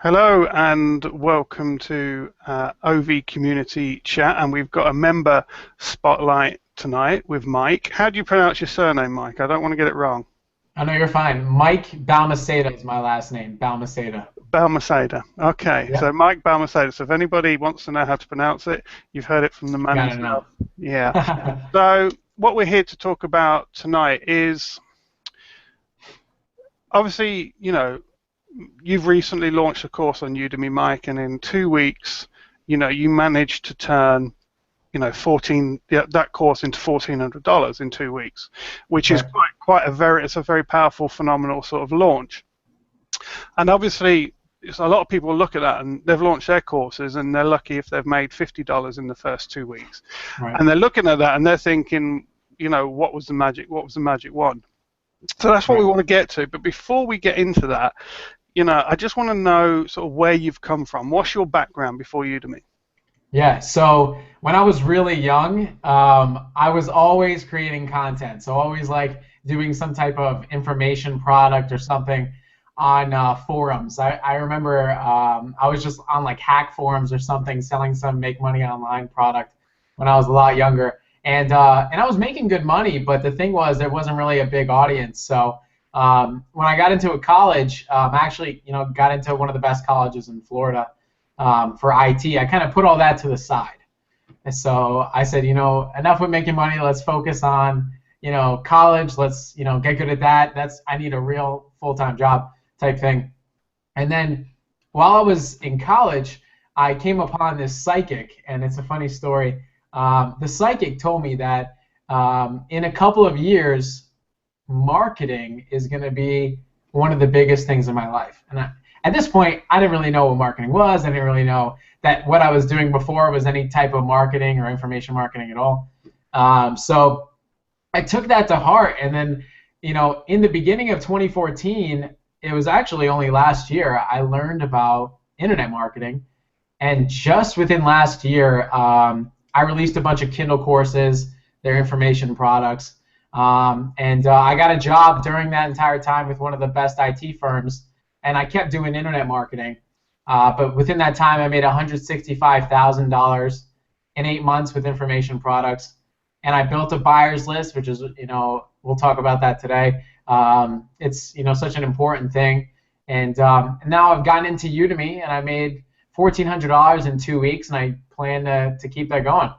Hello and welcome to OVEE Community Chat, and we've got a member spotlight tonight with Mike. How do you pronounce your surname, Mike? I don't want to get it wrong. I know you're fine. Mike Balmaceda is my last name. Balmaceda. Balmaceda. Okay, Yeah. so Mike Balmaceda. So if anybody wants to know how to pronounce it, you've heard it from the man Gotta himself. know. Yeah. So what we're here to talk about tonight is obviously, you've recently launched a course on Udemy, Mike, and in 2 weeks, you managed to turn, that course into $1,400 in 2 weeks, which is Right. it's a very powerful, phenomenal sort of launch. And obviously, a lot of people look at that and they've launched their courses and they're lucky if they've made $50 in the first 2 weeks, Right. and they're looking at that and they're thinking, what was the magic? What was the magic wand? So that's what we Right. want to get to. But before we get into that, I just want to know sort of where you've come from. What's your background before Udemy? Yeah. So when I was really young, I was always creating content. So always like doing some type of information product or something on forums. I remember I was just on like hack forums or something, selling some make money online product when I was a lot younger. And I was making good money, but the thing was there wasn't really a big audience. So when I got into a college, actually, got into one of the best colleges in Florida for IT. I kind of put all that to the side. And so I said, enough with making money. Let's focus on, college. Let's, get good at that. I need a real full-time job type thing. And then while I was in college, I came upon this psychic, and it's a funny story. The psychic told me that in a couple of years, marketing is going to be one of the biggest things in my life. And at this point, I didn't really know what marketing was. I didn't really know that what I was doing before was any type of marketing or information marketing at all. So I took that to heart. And then, in the beginning of 2014, it was actually only last year, I learned about internet marketing. And just within last year, I released a bunch of Kindle courses, their information products. And I got a job during that entire time with one of the best IT firms, and I kept doing internet marketing. But within that time, I made $165,000 in 8 months with information products. And I built a buyer's list, which is, we'll talk about that today. It's, such an important thing. And now I've gotten into Udemy, and I made $1,400 in 2 weeks, and I plan to keep that going.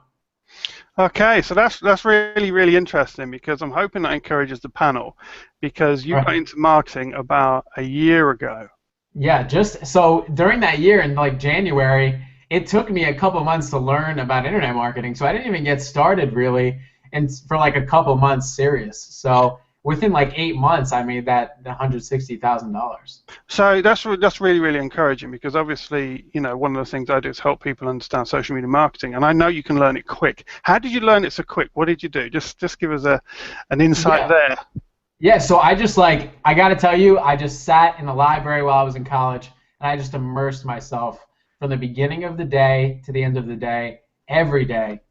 Okay, so that's really, really interesting, because I'm hoping that encourages the panel, because you got into marketing about a year ago. Yeah, just so during that year in like January, it took me a couple months to learn about internet marketing. So I didn't even get started really, and for like a couple months serious. So within like 8 months, I made that $160,000. So that's really, really encouraging, because obviously, one of the things I do is help people understand social media marketing, and I know you can learn it quick. How did you learn it so quick? What did you do? Just give us an insight there. Yeah, so I got to tell you, I just sat in the library while I was in college, and I just immersed myself from the beginning of the day to the end of the day, every day,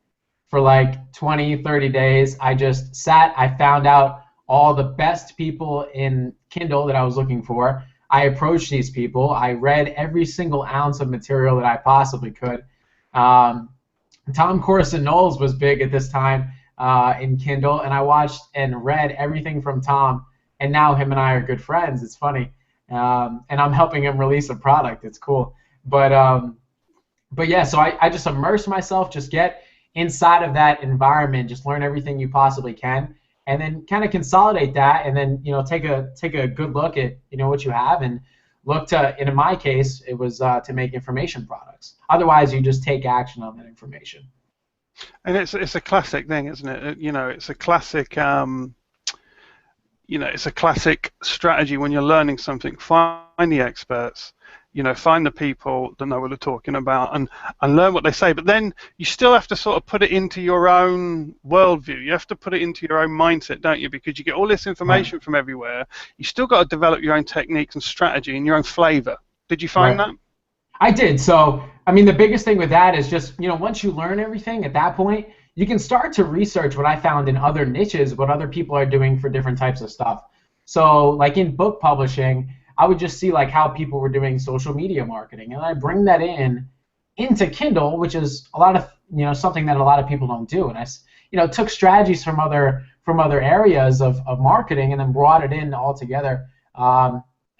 for like 20, 30 days. I just sat, I found out all the best people in Kindle that I was looking for. I approached these people. I read every single ounce of material that I possibly could. Tom Corson-Knowles was big at this time in Kindle, and I watched and read everything from Tom, and now him and I are good friends. It's funny. And I'm helping him release a product. It's cool. But yeah, so I just immerse myself, just get inside of that environment, just learn everything you possibly can, and then kind of consolidate that, and then take a good look at what you have, and look to, in my case, it was to make information products. Otherwise, you just take action on that information. And it's a classic thing, isn't it? It's a classic it's a classic strategy when you're learning something. Find the experts. Find the people that know what they're talking about, and learn what they say. But then you still have to sort of put it into your own worldview. You have to put it into your own mindset, don't you? Because you get all this information from everywhere. You still got to develop your own techniques and strategy and your own flavor. Did you find that? I did. So, I mean, the biggest thing with that is just, once you learn everything at that point, you can start to research what I found in other niches, what other people are doing for different types of stuff. So, like in book publishing, I would just see like how people were doing social media marketing, and I bring that into Kindle, which is a lot of something that a lot of people don't do. And I took strategies from other areas of marketing and then brought it in all together,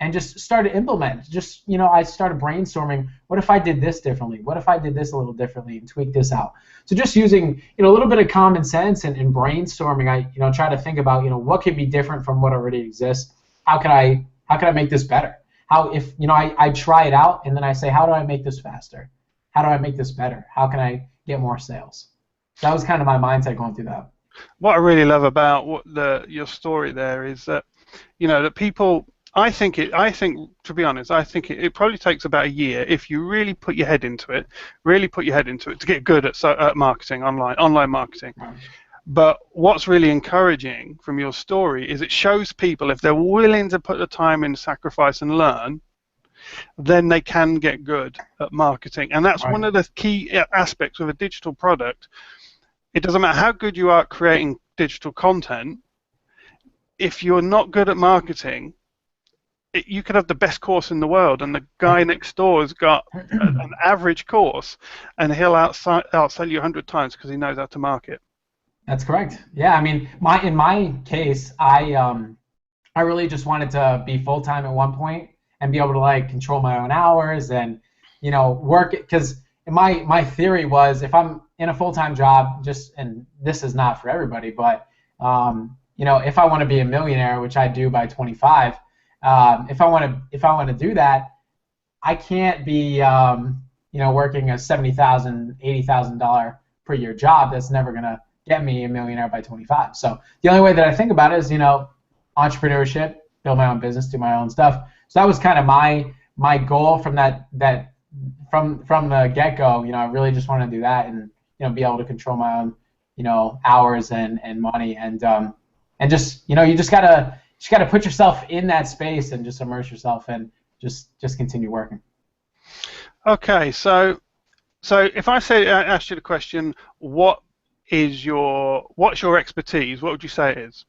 and just started to implement. Just I started brainstorming. What if I did this differently? What if I did this a little differently and tweak this out? So just using a little bit of common sense and brainstorming, I try to think about what could be different from what already exists. How can I make this better? How if I try it out and then I say, how do I make this faster? How do I make this better? How can I get more sales? That was kind of my mindset going through that. What I really love about your story there is that that people. I think to be honest, I think it probably takes about a year if you really put your head into it, to get good at marketing, online marketing. Right. But what's really encouraging from your story is it shows people if they're willing to put the time in, sacrifice, and learn, then they can get good at marketing. And that's one of the key aspects of a digital product. It doesn't matter how good you are at creating digital content, if you're not good at marketing, you could have the best course in the world, and the guy next door has got an average course, and he'll outsell you 100 times because he knows how to market. That's correct. Yeah, I mean, in my case, I really just wanted to be full-time at one point and be able to like control my own hours and work it, because my theory was if I'm in a full-time job, and this is not for everybody, but if I want to be a millionaire, which I do by 25. If I want to do that, I can't be working a $70,000, $80,000 per year job. That's never gonna get me a millionaire by 25. So the only way that I think about it is entrepreneurship, build my own business, do my own stuff. So that was kind of my goal from from the get-go. I really just want to do that and be able to control my own hours and money and just you just gotta put yourself in that space and just immerse yourself and just continue working. Okay, so if I asked you the question, what's your expertise? What would you say it is?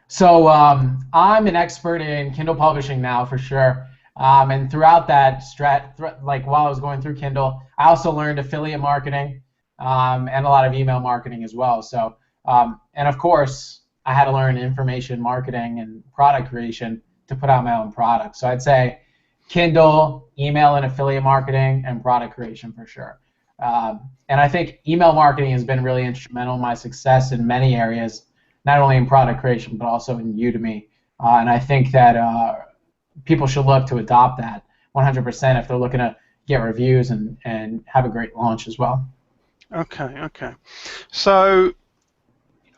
So I'm an expert in Kindle publishing now for sure. And throughout that like while I was going through Kindle, I also learned affiliate marketing and a lot of email marketing as well. So and of course, I had to learn information marketing and product creation to put out my own product. So I'd say Kindle, email and affiliate marketing, and product creation for sure. And I think email marketing has been really instrumental in my success in many areas, not only in product creation, but also in Udemy. And I think that people should look to adopt that 100% if they're looking to get reviews and have a great launch as well. Okay. So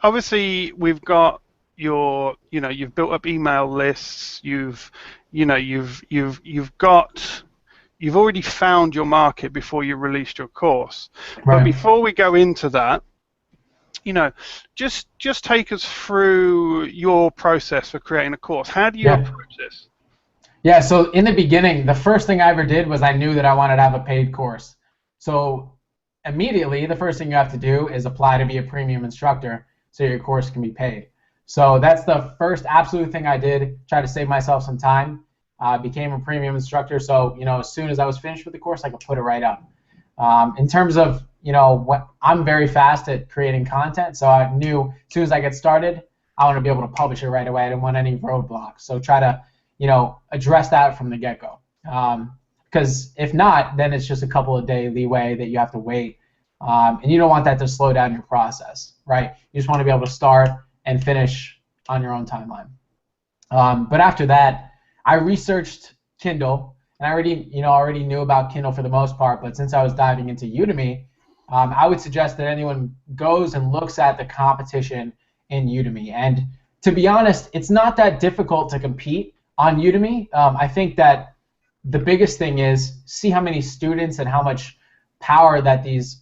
obviously we've got you've built up email lists, you've already found your market before you released your course. Right. But before we go into that, just take us through your process for creating a course. How do you approach this? Yeah, so in the beginning, the first thing I ever did was I knew that I wanted to have a paid course. So immediately, the first thing you have to do is apply to be a premium instructor so your course can be paid. So that's the first absolute thing I did, try to save myself some time. Became a premium instructor, so as soon as I was finished with the course, I could put it right up. In terms of I'm very fast at creating content, so I knew as soon as I get started, I want to be able to publish it right away. I didn't want any roadblocks, so try to address that from the get-go. Because if not, then it's just a couple of day leeway that you have to wait, and you don't want that to slow down your process, right? You just want to be able to start and finish on your own timeline. But after that, I researched Kindle, and I already knew about Kindle for the most part. But since I was diving into Udemy, I would suggest that anyone goes and looks at the competition in Udemy. And to be honest, it's not that difficult to compete on Udemy. I think that the biggest thing is see how many students and how much power that these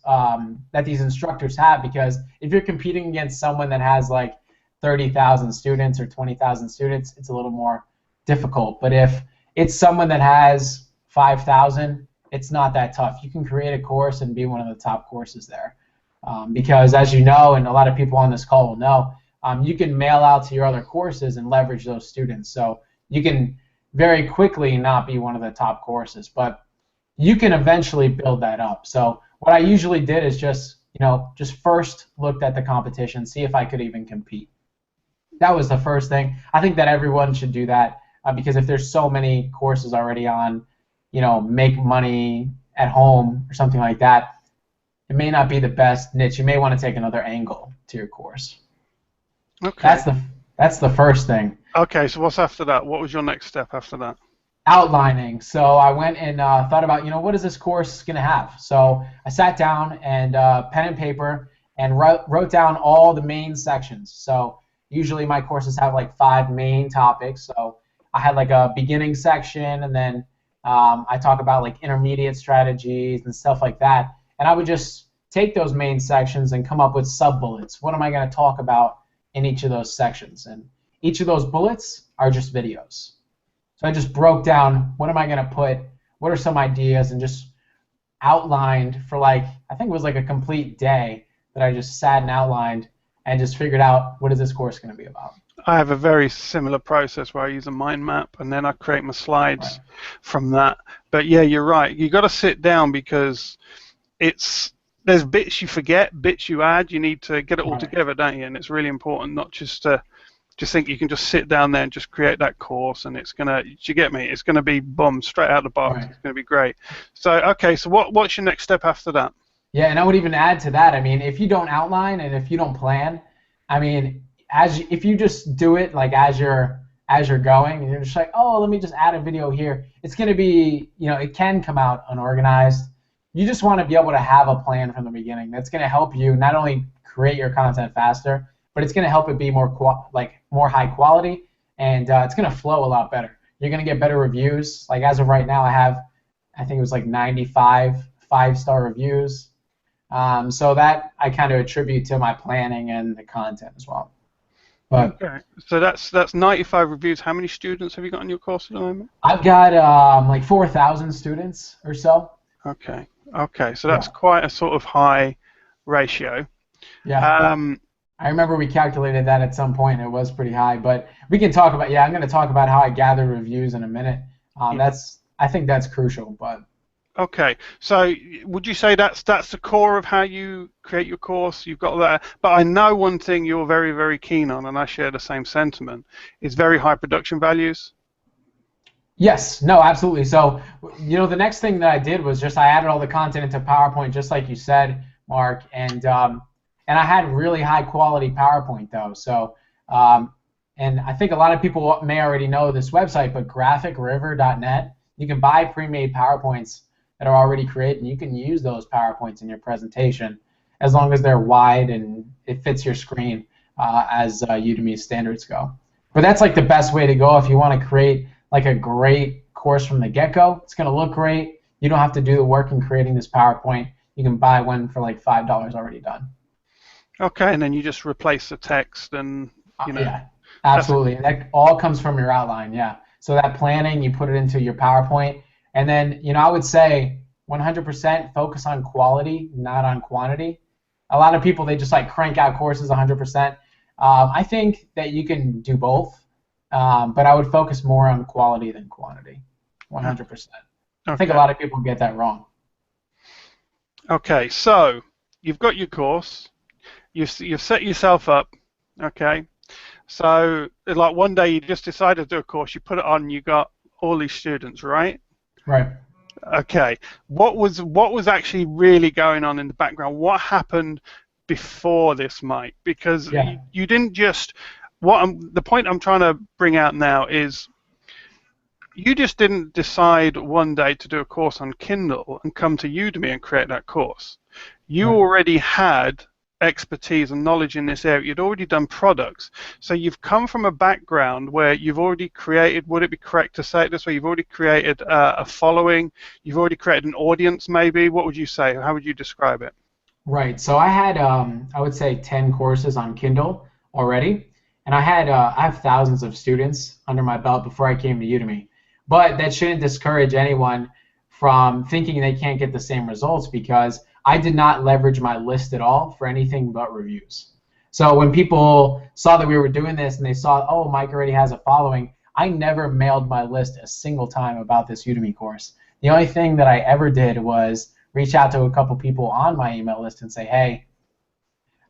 instructors have. Because if you're competing against someone that has like 30,000 students or 20,000 students, it's a little more difficult. But if it's someone that has 5,000, it's not that tough. You can create a course and be one of the top courses there. Because as you know, and a lot of people on this call will know, you can mail out to your other courses and leverage those students. So you can very quickly not be one of the top courses. But you can eventually build that up. So what I usually did is just, just first looked at the competition, see if I could even compete. That was the first thing. I think that everyone should do that because if there's so many courses already on, make money at home or something like that, it may not be the best niche. You may want to take another angle to your course. Okay. That's the first thing. Okay, so what's after that? What was your next step after that? Outlining. So I went and thought about, what is this course going to have? So I sat down and pen and paper and wrote down all the main sections. So usually my courses have like 5 main topics. So I had like a beginning section, and then I talk about like intermediate strategies and stuff like that. And I would just take those main sections and come up with sub-bullets. What am I going to talk about in each of those sections? And each of those bullets are just videos. So I just broke down what am I going to put, what are some ideas, and just outlined for I think it was like a complete day that I just sat and outlined and just figured out what is this course going to be about. I have a very similar process where I use a mind map and then I create my slides from that. But yeah, you're right. You got to sit down because there's bits you forget, bits you add. You need to get it all together, don't you? And it's really important not just to think you can just sit down there and just create that course and it's gonna. You get me? It's gonna be boom straight out of the box. It's gonna be great. So okay, so what's your next step after that? Yeah, and I would even add to that. I mean, if you don't outline and if you don't plan, I mean, if you just do it as you're going and you're just like, oh, let me just add a video here, it's gonna be, it can come out unorganized. You just want to be able to have a plan from the beginning. That's gonna help you not only create your content faster, but it's going to help it be more high quality, and it's going to flow a lot better. You're going to get better reviews. Like as of right now, I think it was like 95 5-star reviews. So that I kind of attribute to my planning and the content as well. But okay, so that's 95 reviews. How many students have you got on your course at the moment? I've got like 4,000 students or so. Okay, so that's quite a sort of high ratio. Yeah. I remember we calculated that at some point. It was pretty high, but we can talk about. Yeah, I'm going to talk about how I gather reviews in a minute. I think that's crucial. But okay, so would you say that's the core of how you create your course? You've got that, but I know one thing you're very, very keen on, and I share the same sentiment, is very high production values. Yes, no, absolutely. So the next thing that I did was I added all the content into PowerPoint, just like you said, Mark, and I had really high quality PowerPoint though. So, and I think a lot of people may already know this website, but graphicriver.net, you can buy pre-made PowerPoints that are already created, and you can use those PowerPoints in your presentation as long as they're wide and it fits your screen as Udemy standards go. But that's like the best way to go if you want to create like a great course from the get-go. It's going to look great. You don't have to do the work in creating this PowerPoint. You can buy one for like $5 already done. Okay, and then you just replace the text and, Yeah, absolutely. And that all comes from your outline, yeah. So that planning, you put it into your PowerPoint. And then, I would say 100% focus on quality, not on quantity. A lot of people, they just crank out courses 100%. I think that you can do both, but I would focus more on quality than quantity, 100%. Okay. I think a lot of people get that wrong. Okay, so you've got your course. You've set yourself up, okay? So like one day you just decided to do a course, you put it on, you got all these students, right? Right. Okay. What was actually really going on in the background? What happened before this, Mike? Because you didn't just the point I'm trying to bring out now is you just didn't decide one day to do a course on Kindle and come to Udemy and create that course. You already had expertise and knowledge in this area. You'd already done products. So you've come from a background where you've already created, would it be correct to say it this way, you've already created a following, you've already created an audience maybe. What would you say? How would you describe it? Right. So I had, I would say 10 courses on Kindle already. And I have thousands of students under my belt before I came to Udemy. But that shouldn't discourage anyone from thinking they can't get the same results, because I did not leverage my list at all for anything but reviews. So when people saw that we were doing this and they saw, oh, Mike already has a following, I never mailed my list a single time about this Udemy course. The only thing that I ever did was reach out to a couple people on my email list and say, hey,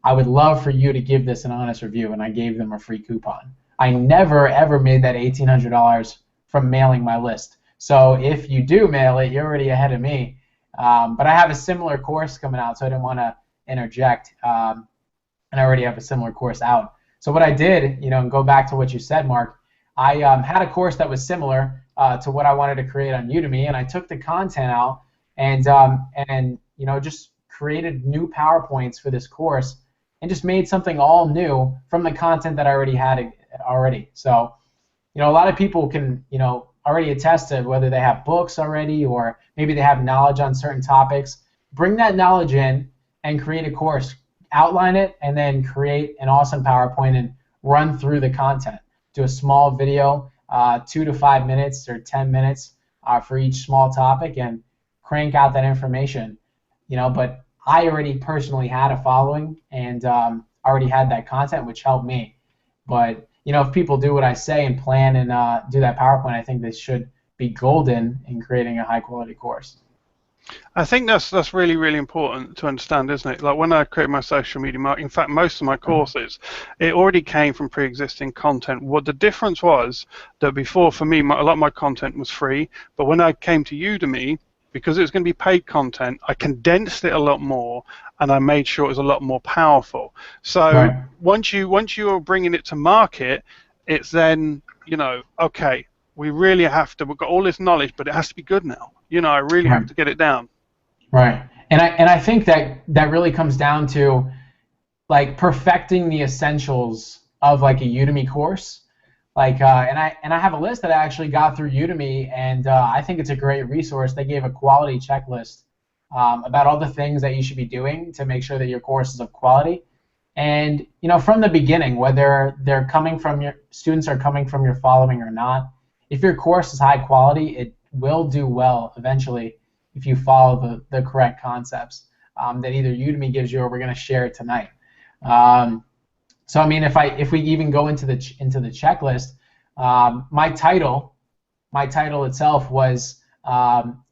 I would love for you to give this an honest review, and I gave them a free coupon. I never, ever made that $1,800 from mailing my list. So if you do mail it, you're already ahead of me. But I have a similar course coming out, so I didn't want to interject. And I already have a similar course out. So what I did, and go back to what you said, Mark, I had a course that was similar to what I wanted to create on Udemy, and I took the content out and just created new PowerPoints for this course and just made something all new from the content that I already had already. So, a lot of people can, already attest to whether they have books already or maybe they have knowledge on certain topics. Bring that knowledge in and create a course. Outline it and then create an awesome PowerPoint and run through the content. Do a small video, 2 to 5 minutes or 10 minutes for each small topic, and crank out that information. But I already personally had a following and already had that content, which helped me. But if people do what I say and plan and do that PowerPoint, I think they should be golden in creating a high quality course. I think that's really, really important to understand, isn't it? Like when I create my social media marketing, in fact, most of my courses, it already came from pre-existing content. What the difference was that before, for me, a lot of my content was free, but when I came to Udemy, because it was going to be paid content, I condensed it a lot more, and I made sure it was a lot more powerful. So once you're bringing it to market, it's then, okay, we really have to, we've got all this knowledge, but it has to be good now. I really have to get it down. Right. And I think that really comes down to like perfecting the essentials of like a Udemy course. Like and I have a list that I actually got through Udemy, and I think it's a great resource. They gave a quality checklist about all the things that you should be doing to make sure that your course is of quality. And from the beginning, whether they're coming from your students are coming from your following or not, if your course is high quality, it will do well eventually if you follow the correct concepts that either Udemy gives you or we're going to share it tonight. So I mean, if we even go into the checklist, my title itself was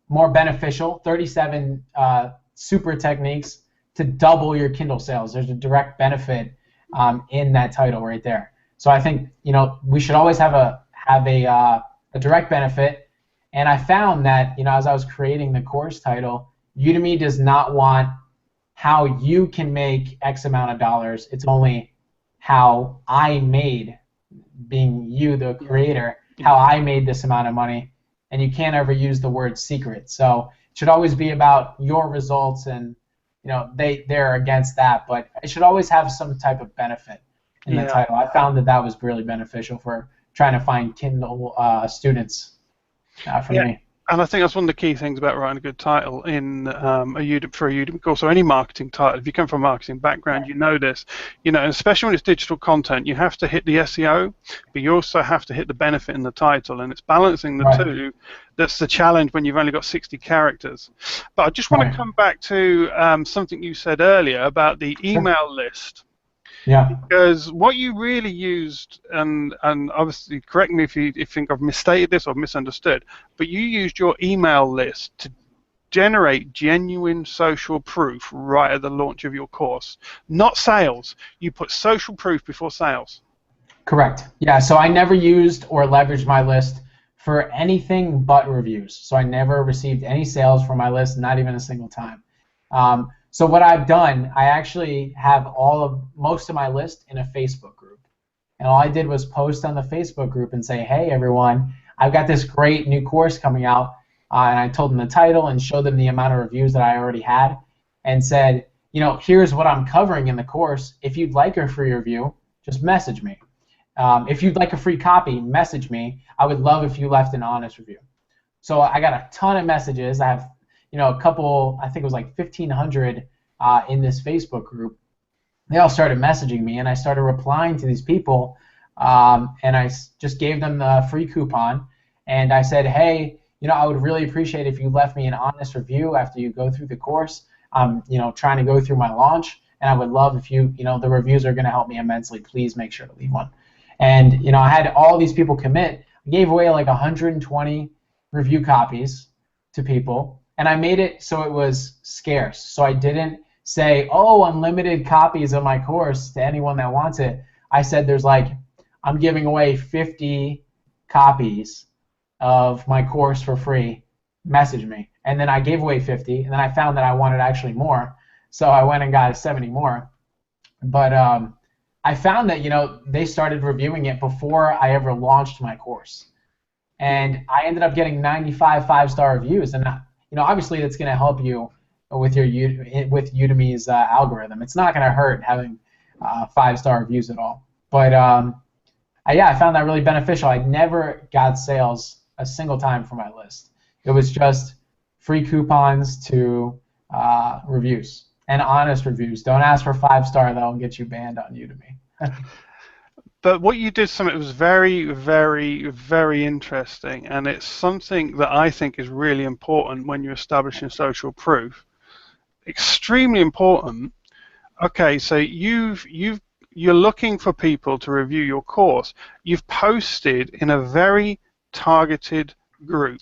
more beneficial, 37 super techniques to double your Kindle sales. There's a direct benefit in that title right there. So I think we should always have a direct benefit. And I found that as I was creating the course title, Udemy does not want how you can make X amount of dollars. It's only how I made, being you, the creator, how I made this amount of money, and you can't ever use the word secret. So it should always be about your results, and they're against that, but it should always have some type of benefit in the title. I found that was really beneficial for trying to find Kindle students for me. And I think that's one of the key things about writing a good title in a Udemy course or any marketing title. If you come from a marketing background, you know this. Especially when it's digital content, you have to hit the SEO, but you also have to hit the benefit in the title, and it's balancing the two. That's the challenge when you've only got 60 characters. But I just want to come back to something you said earlier about the email list. Yeah. Because what you really used, and obviously correct me if you think I've misstated this or misunderstood, but you used your email list to generate genuine social proof right at the launch of your course. Not sales. You put social proof before sales. Correct. Yeah, so I never used or leveraged my list for anything but reviews. So I never received any sales from my list, not even a single time. So what I've done, I actually have most of my list in a Facebook group. And all I did was post on the Facebook group and say, hey, everyone, I've got this great new course coming out. And I told them the title and showed them the amount of reviews that I already had and said, here's what I'm covering in the course. If you'd like a free review, just message me. If you'd like a free copy, message me. I would love if you left an honest review. So I got a ton of messages. I have a couple, I think it was like 1,500 in this Facebook group. They all started messaging me, and I started replying to these people, and I just gave them the free coupon, and I said, hey, I would really appreciate if you left me an honest review after you go through the course. I'm, trying to go through my launch, and I would love if you, the reviews are going to help me immensely. Please make sure to leave one. And, I had all these people commit. gave away like 120 review copies to people, and I made it so it was scarce. So I didn't say, oh, unlimited copies of my course to anyone that wants it. I said there's like, I'm giving away 50 copies of my course for free. Message me. And then I gave away 50, and then I found that I wanted actually more. So I went and got 70 more. But I found that, they started reviewing it before I ever launched my course. And I ended up getting 95 5-star reviews. And, obviously that's going to help you with with Udemy's algorithm. It's not going to hurt having 5-star reviews at all. But I found that really beneficial. I never got sales a single time for my list. It was just free coupons to reviews, and honest reviews. Don't ask for 5-star, that'll get you banned on Udemy. But what you did, Summit, was very, very, very interesting, and it's something that I think is really important when you're establishing social proof. Extremely important. Okay, so you're looking for people to review your course. You've posted in a very targeted group.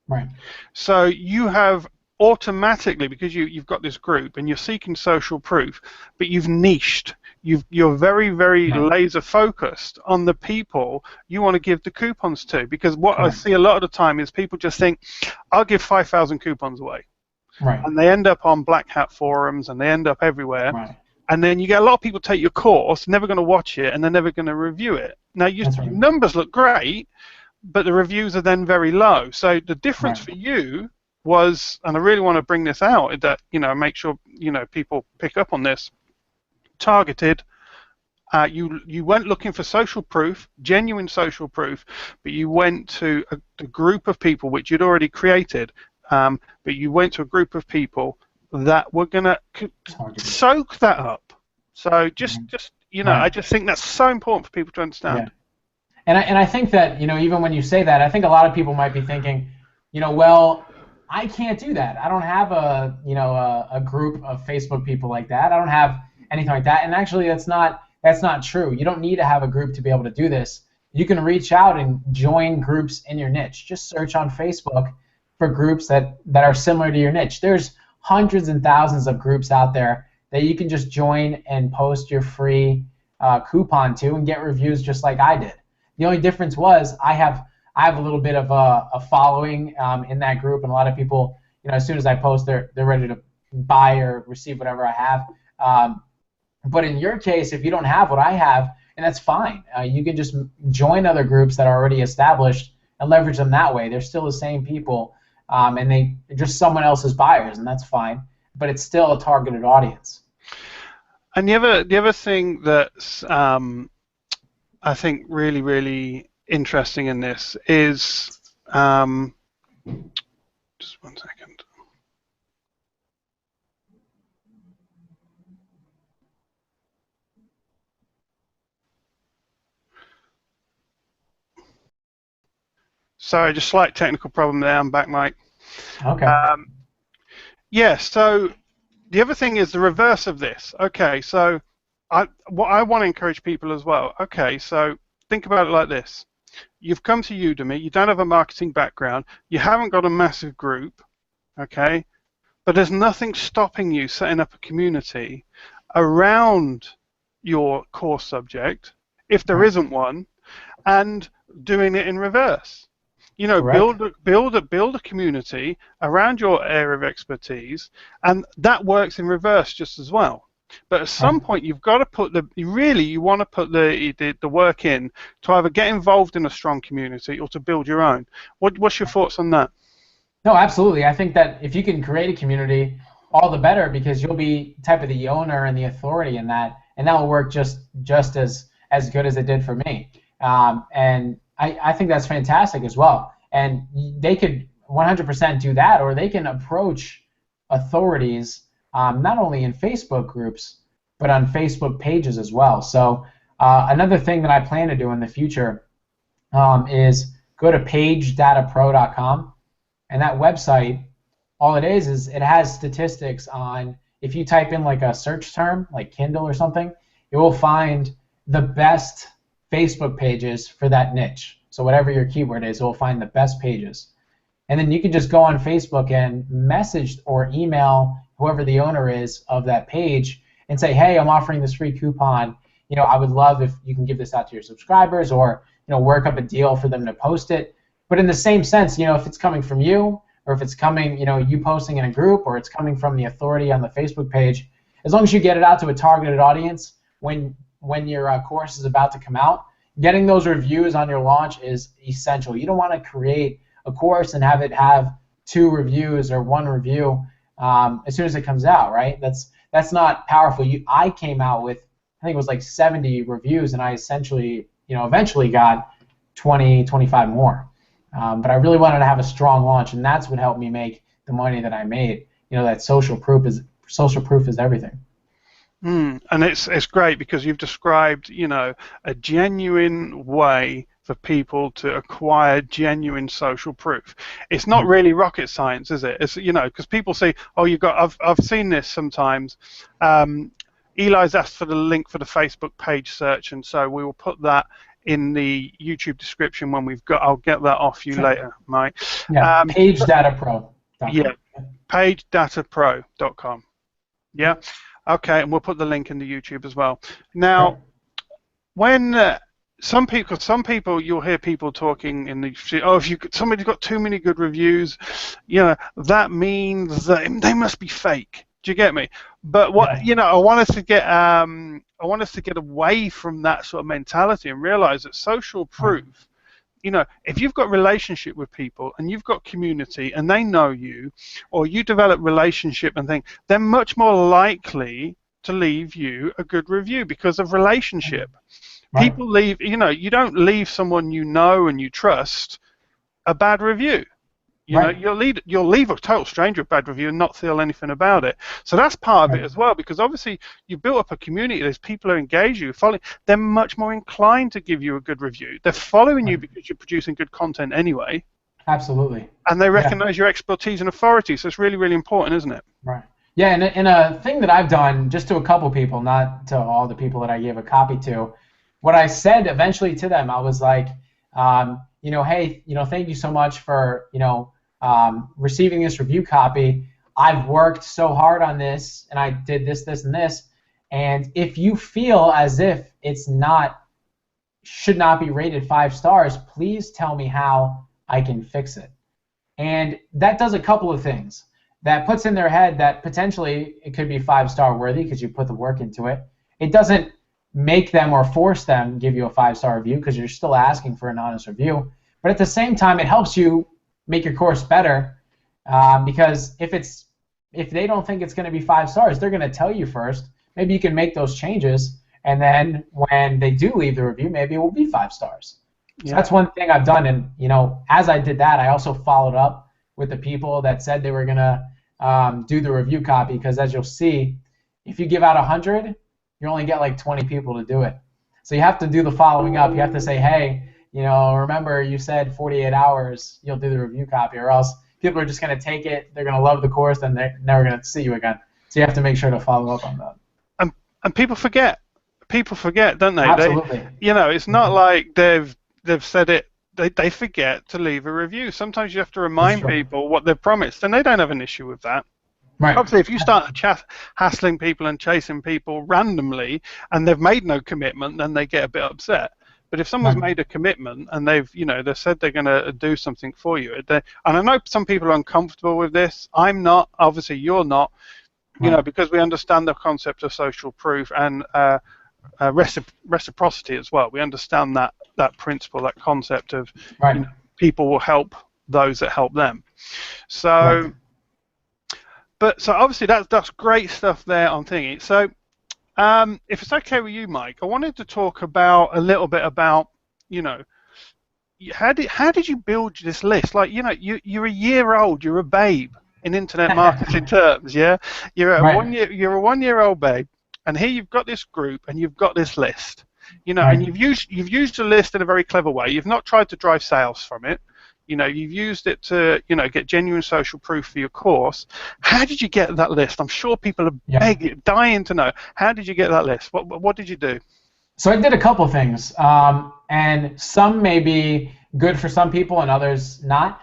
Right. So you have automatically, because you've got this group and you're seeking social proof, but you've niched. You're very, very laser focused on the people you want to give the coupons to. Because what I see a lot of the time is people just think, I'll give 5,000 coupons away. Right. And they end up on black hat forums and they end up everywhere. Right. And then you get a lot of people take your course, never going to watch it, and they're never going to review it. Now, your numbers look great, but the reviews are then very low. So the difference for you was, and I really want to bring this out, that make sure people pick up on this. Targeted. You weren't looking for social proof, genuine social proof, but you went to a group of people which you'd already created. But you went to a group of people that were going to soak that up. So just I just think that's so important for people to understand. Yeah. And I think that even when you say that, I think a lot of people might be thinking, well, I can't do that. I don't have a group of Facebook people like that. I don't have anything like that. And actually, that's not true. You don't need to have a group to be able to do this. You can reach out and join groups in your niche. Just search on Facebook for groups that are similar to your niche. There's hundreds and thousands of groups out there that you can just join and post your free coupon to and get reviews just like I did. The only difference was I have a little bit of a following in that group, and a lot of people, as soon as I post, they're ready to buy or receive whatever I have. But in your case, if you don't have what I have, and that's fine, you can just join other groups that are already established and leverage them that way. They're still the same people, and they're just someone else's buyers, and that's fine. But it's still a targeted audience. And the other thing that's I think really, really interesting in this is just 1 second. Sorry, just slight technical problem there. I'm back, Mike. Okay. Yeah, so the other thing is the reverse of this. Okay, so what I want to encourage people as well. Okay, so think about it like this. You've come to Udemy, you don't have a marketing background, you haven't got a massive group, okay, but there's nothing stopping you setting up a community around your core subject, if there isn't one, and doing it in reverse. Build a community around your area of expertise, and that works in reverse just as well. But at some point, you've got to put you want to put the work in to either get involved in a strong community or to build your own. What's your thoughts on that? No, absolutely. I think that if you can create a community, all the better, because you'll be type of the owner and the authority in that, and that will work just as good as it did for me. And I think that's fantastic as well. And they could 100% do that, or they can approach authorities not only in Facebook groups, but on Facebook pages as well. So another thing that I plan to do in the future is go to pagedatapro.com, and that website, all it is it has statistics on, if you type in like a search term, like Kindle or something, it will find the best Facebook pages for that niche. So whatever your keyword is, it will find the best pages. And then you can just go on Facebook and message or email whoever the owner is of that page and say, hey, I'm offering this free coupon. I would love if you can give this out to your subscribers, or work up a deal for them to post it. But in the same sense, if it's coming from you, or if it's coming, you posting in a group, or it's coming from the authority on the Facebook page, as long as you get it out to a targeted audience when your course is about to come out, getting those reviews on your launch is essential. You don't want to create a course and have it have 2 reviews or 1 review as soon as it comes out, right? That's not powerful. I came out with, I think it was like 70 reviews, and I essentially, eventually got 20, 25 more. But I really wanted to have a strong launch, and that's what helped me make the money that I made. That social proof is everything. And it's great because you've described, a genuine way for people to acquire genuine social proof. It's not really rocket science, is it? It's because people say, oh, I've seen this sometimes. Eli's asked for the link for the Facebook page search, and so we will put that in the YouTube description when I'll get that off you later, Mike. Yeah, pagedatapro.com. Yeah, pagedatapro.com. Yeah, okay, and we'll put the link in the YouTube as well. Now, when some people, you'll hear people talking in the, if somebody's got too many good reviews, that means that they must be fake. Do you get me? But what I want us to get away from that sort of mentality and realize that social proof, if you've got relationship with people and you've got community and they know you, or you develop relationship and things, they're much more likely to leave you a good review because of relationship. Right. People leave, you don't leave someone you know and you trust a bad review. You'll leave a total stranger a bad review and not feel anything about it. So that's part of it as well, because obviously you've built up a community. There's people who engage you, following. They're much more inclined to give you a good review. They're following you because you're producing good content anyway. Absolutely. And they recognize your expertise and authority. So it's really, really important, isn't it? Right. Yeah, and a thing that I've done, just to a couple people, not to all the people that I gave a copy to, what I said eventually to them, I was like, hey, thank you so much for, receiving this review copy. I've worked so hard on this, and I did this, this, and this. And if you feel as if should not be rated 5 stars, please tell me how I can fix it. And that does a couple of things. That puts in their head that potentially it could be 5-star worthy because you put the work into it. It doesn't make them or force them give you a 5-star review because you're still asking for an honest review. But at the same time, it helps you make your course better because if they don't think it's going to be 5 stars, they're going to tell you first. Maybe you can make those changes, and then when they do leave the review, maybe it will be 5 stars. So that's one thing I've done, and as I did that, I also followed up with the people that said they were going to do the review copy, because as you'll see, if you give out 100, you only get like 20 people to do it. So you have to do the following up. You have to say, hey, remember you said 48 hours you'll do the review copy, or else people are just going to take it, they're going to love the course, and they're never going to see you again. So you have to make sure to follow up on that. And people forget. People forget, don't they? Absolutely. It's not like they've said it. They forget to leave a review. Sometimes you have to remind people what they've promised, and they don't have an issue with that. Right. Obviously, if you start hassling people and chasing people randomly, and they've made no commitment, then they get a bit upset. But if someone's made a commitment and they've said they're going to do something for you, and I know some people are uncomfortable with this. I'm not. Obviously, you're not. Because we understand the concept of social proof and reciprocity as well. We understand that principle, that concept of people will help those that help them. So, so obviously that's great stuff there on thingy. So, if it's okay with you, Mike, I wanted to talk a little bit about how did you build this list? Like you're a year old, you're a babe in internet marketing terms, yeah. You're a 1 year old babe. And here you've got this group, and you've got this list, and you've used the list in a very clever way. You've not tried to drive sales from it. You've used it to, get genuine social proof for your course. How did you get that list? I'm sure people are dying to know. How did you get that list? What did you do? So I did a couple things, and some may be good for some people and others not.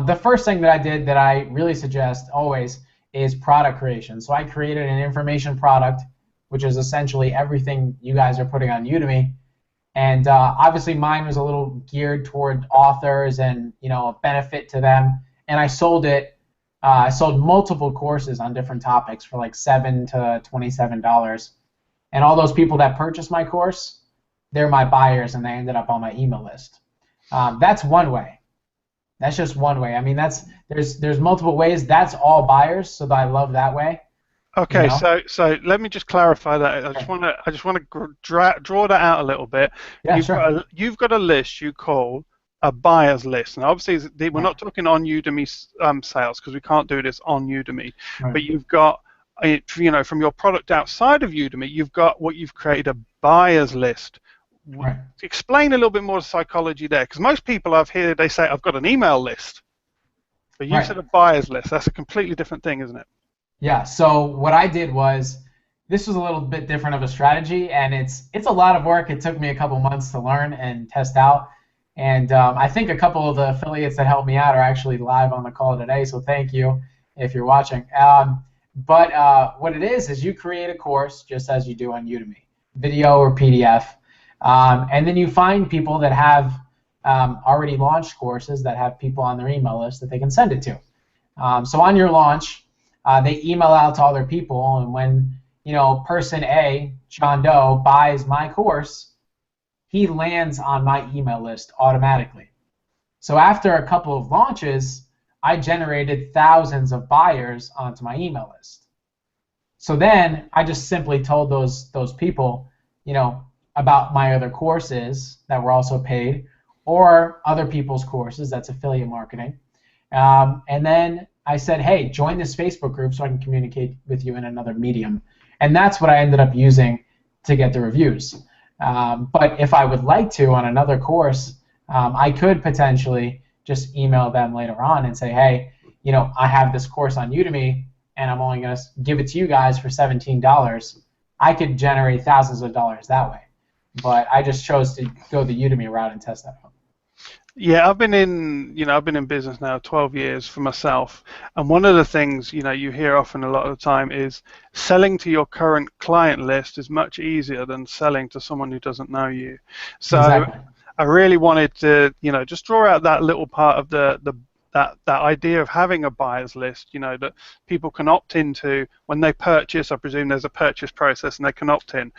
The first thing that I did that I really suggest always is product creation. So I created an information product, which is essentially everything you guys are putting on Udemy. And obviously mine was a little geared toward authors and a benefit to them. And I sold it. I sold multiple courses on different topics for like $7 to $27. And all those people that purchased my course, they're my buyers, and they ended up on my email list. That's one way. That's just one way. I mean, there's multiple ways. That's all buyers, so I love that way. Okay, so let me just clarify that. I just want to draw that out a little bit. Yeah, sure. You've got a list you call a buyer's list, and obviously we're not talking on Udemy sales, because we can't do this on Udemy. Right. But you've got, from your product outside of Udemy, you've got what you've created, a buyer's list. Right. Explain a little bit more psychology there, because most people I've heard, they say I've got an email list, but you said a buyer's list. That's a completely different thing, isn't it? Yeah. So what I did was, this was a little bit different of a strategy, and it's a lot of work. It took me a couple months to learn and test out. And I think a couple of the affiliates that helped me out are actually live on the call today, so thank you if you're watching. But what it is you create a course just as you do on Udemy, video or PDF, and then you find people that have already launched courses that have people on their email list that they can send it to. So on your launch, they email out to all their people, and when person A, John Doe, buys my course, he lands on my email list automatically. So after a couple of launches, I generated thousands of buyers onto my email list. So then I just simply told those people, about my other courses that were also paid, or other people's courses, that's affiliate marketing. And then I said, hey, join this Facebook group so I can communicate with you in another medium. And that's what I ended up using to get the reviews. But if I would like to on another course, I could potentially just email them later on and say, hey, I have this course on Udemy, and I'm only going to give it to you guys for $17. I could generate thousands of dollars that way. But I just chose to go the Udemy route and test that out. Yeah, I've been in business now 12 years for myself, and one of the things you hear often a lot of the time is selling to your current client list is much easier than selling to someone who doesn't know you. So exactly. I really wanted to just draw out that little part of that idea of having a buyer's list, that people can opt into when they purchase. I presume there's a purchase process and they can opt in,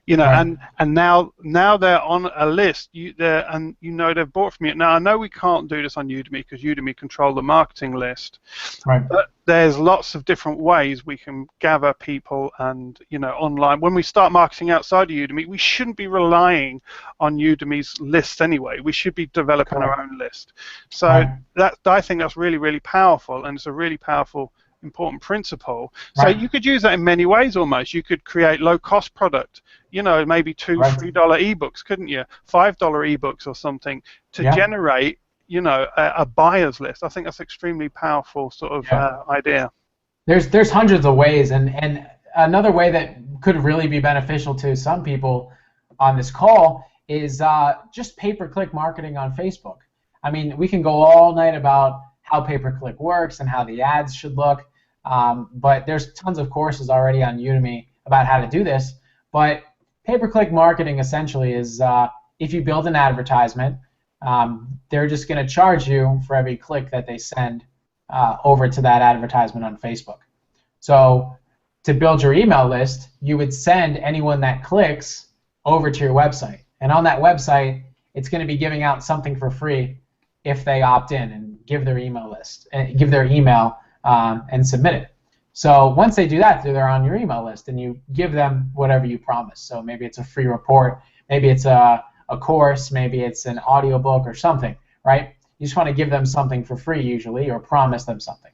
right. and now they're on a list, they've bought from you. Now I know we can't do this on Udemy because Udemy control the marketing list, right. But there's lots of different ways we can gather people and online. When we start marketing outside of Udemy, we shouldn't be relying on Udemy's lists anyway. We should be developing our own list. So right. I think that's really, really powerful, and it's a really powerful, important principle. Right. So you could use that in many ways almost. You could create low-cost product, maybe $2, right. $3 ebooks, couldn't you? $5 ebooks or something to generate a buyer's list. I think that's extremely powerful sort of idea. There's hundreds of ways, and another way that could really be beneficial to some people on this call is just pay-per-click marketing on Facebook. I mean, we can go all night about how pay-per-click works and how the ads should look, but there's tons of courses already on Udemy about how to do this. But pay-per-click marketing essentially is if you build an advertisement, they're just going to charge you for every click that they send over to that advertisement on Facebook. So to build your email list, you would send anyone that clicks over to your website. And on that website, it's going to be giving out something for free if they opt in and give their email list, give their email and submit it. So once they do that, they're on your email list, and you give them whatever you promise. So maybe it's a free report, maybe it's a course, maybe it's an audiobook or something, right? You just want to give them something for free usually, or promise them something.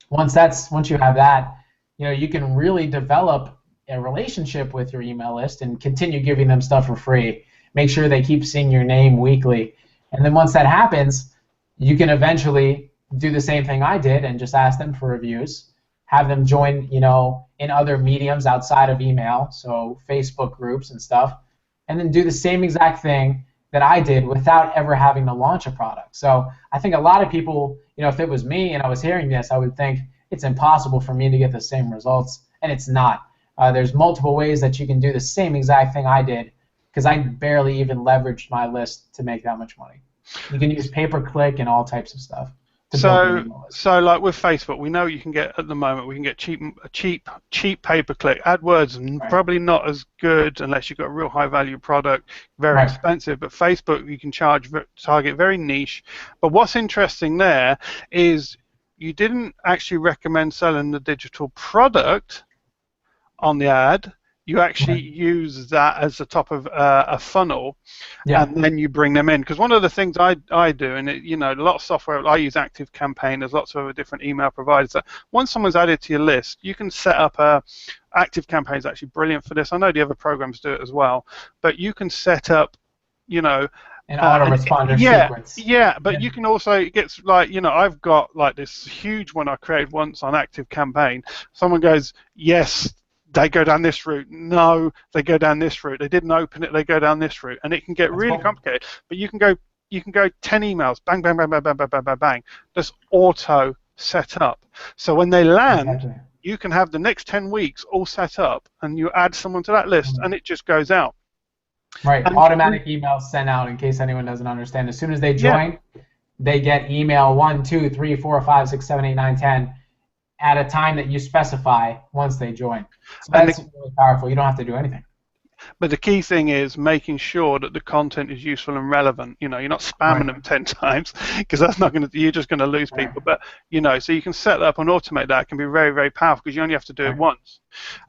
Once you have that, you can really develop a relationship with your email list and continue giving them stuff for free. Make sure they keep seeing your name weekly. And then once that happens, you can eventually do the same thing I did and just ask them for reviews, have them join, in other mediums outside of email, so Facebook groups and stuff, and then do the same exact thing that I did without ever having to launch a product. So I think a lot of people, if it was me and I was hearing this, I would think it's impossible for me to get the same results, and it's not. There's multiple ways that you can do the same exact thing I did, because I barely even leveraged my list to make that much money. You can use pay-per-click and all types of stuff. So like with Facebook, we know you can get at the moment we can get cheap pay-per-click. AdWords probably not as good unless you've got a real high-value product, very expensive. But Facebook, you can target very niche. But what's interesting there is you didn't actually recommend selling the digital product on the ad. You actually use that as the top of a funnel, and then you bring them in. Because one of the things I do, and a lot of software, I use ActiveCampaign. There's lots of other different email providers. That once someone's added to your list, you can set up ActiveCampaign is actually brilliant for this. I know the other programs do it as well, but you can set up, an autoresponder sequence. Yeah, but you can also, it gets like, I've got like this huge one I created once on ActiveCampaign. Someone goes, yes, they go down this route. No, they go down this route. They didn't open it. They go down this route, and it can get really complicated. But you can go 10 emails, bang, bang, bang, bang, bang, bang, bang, bang, bang. That's auto set up. So when they land, you can have the next 10 weeks all set up, and you add someone to that list, and it just goes out. Right. And automatic emails sent out, in case anyone doesn't understand. As soon as they join, they get email 1, 2, 3, 4, 5, 6, 7, 8, 9, 10. At a time that you specify once they join. So that's really powerful. You don't have to do anything. But the key thing is making sure that the content is useful and relevant. You're not spamming them 10 times, because that's not going to. You're just going to lose people. But so you can set that up and automate that. It can be very, very powerful because you only have to do it once.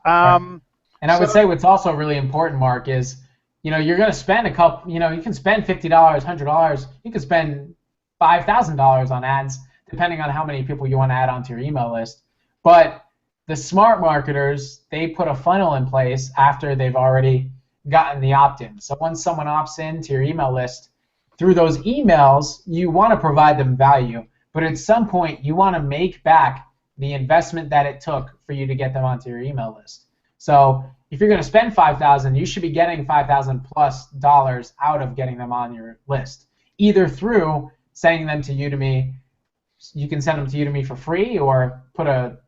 And I would say what's also really important, Mark, is you're going to spend a couple. You can spend $50, $100. You can spend $5,000 on ads, depending on how many people you want to add onto your email list. But the smart marketers, they put a funnel in place after they've already gotten the opt-in. So once someone opts in to your email list, through those emails, you want to provide them value. But at some point, you want to make back the investment that it took for you to get them onto your email list. So if you're going to spend $5,000, you should be getting $5,000+ out of getting them on your list, either through sending them to Udemy. You can send them to Udemy for free, or put a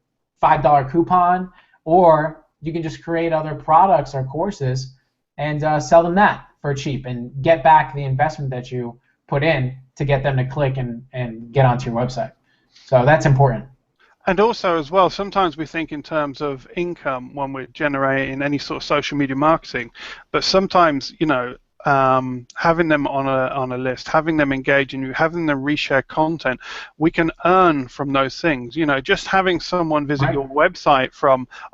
$5 coupon, or you can just create other products or courses and sell them that for cheap and get back the investment that you put in to get them to click and get onto your website. So that's important. And also as well, sometimes we think in terms of income when we're generating any sort of social media marketing, but sometimes, having them on a list, having them engage in you, having them reshare content, we can earn from those things. Just having someone visit your website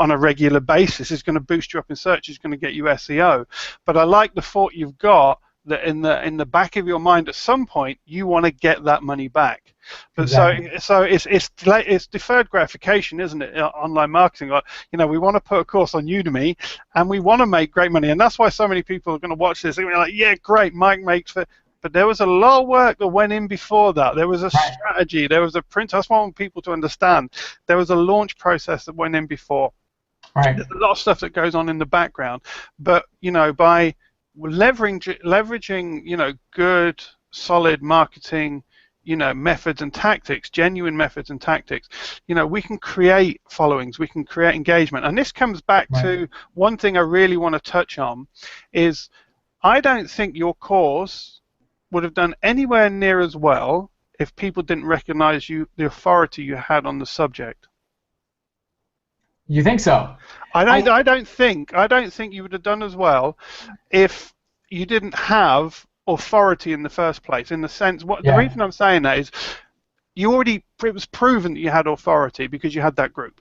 on a regular basis is going to boost you up in search. It's going to get you SEO. But I like the thought you've got that in the back of your mind, at some point you want to get that money back. But so it's deferred gratification, isn't it? Online marketing, like, we want to put a course on Udemy and we want to make great money, and that's why so many people are going to watch this and be like, yeah, great, Mike makes it. But there was a lot of work that went in before that. There was a strategy. There was a print. That's what I want people to understand. There was a launch process that went in before. There's a lot of stuff that goes on in the background. But by leveraging good, solid marketing, methods and tactics, genuine methods and tactics, we can create followings, we can create engagement. And this comes back to one thing I really want to touch on is I don't think your course would have done anywhere near as well if people didn't recognize the authority you had on the subject. You think so? I don't think you would have done as well if you didn't have authority in the first place. In the sense, the reason I'm saying that is it was proven that you had authority because you had that group.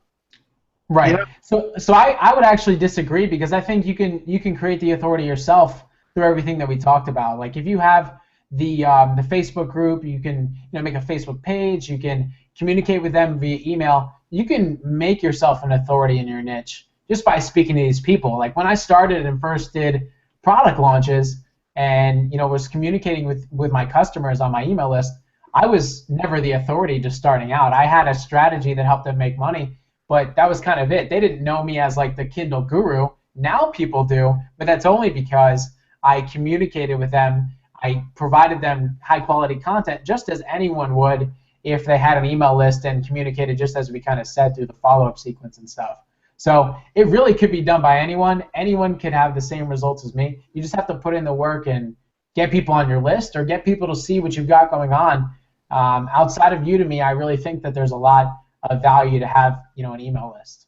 Right. So I would actually disagree, because I think you can create the authority yourself through everything that we talked about. Like if you have the Facebook group, you can make a Facebook page, you can communicate with them via email. You can make yourself an authority in your niche just by speaking to these people. Like when I started and first did product launches and was communicating with my customers on my email list, I was never the authority just starting out. I had a strategy that helped them make money, but that was kind of it. They didn't know me as like the Kindle guru. Now people do, but that's only because I communicated with them. I provided them high-quality content just as anyone would if they had an email list and communicated just as we kind of said through the follow-up sequence and stuff. So it really could be done by anyone. Anyone could have the same results as me. You just have to put in the work and get people on your list or get people to see what you've got going on. Outside of Udemy, I really think that there's a lot of value to have, an email list.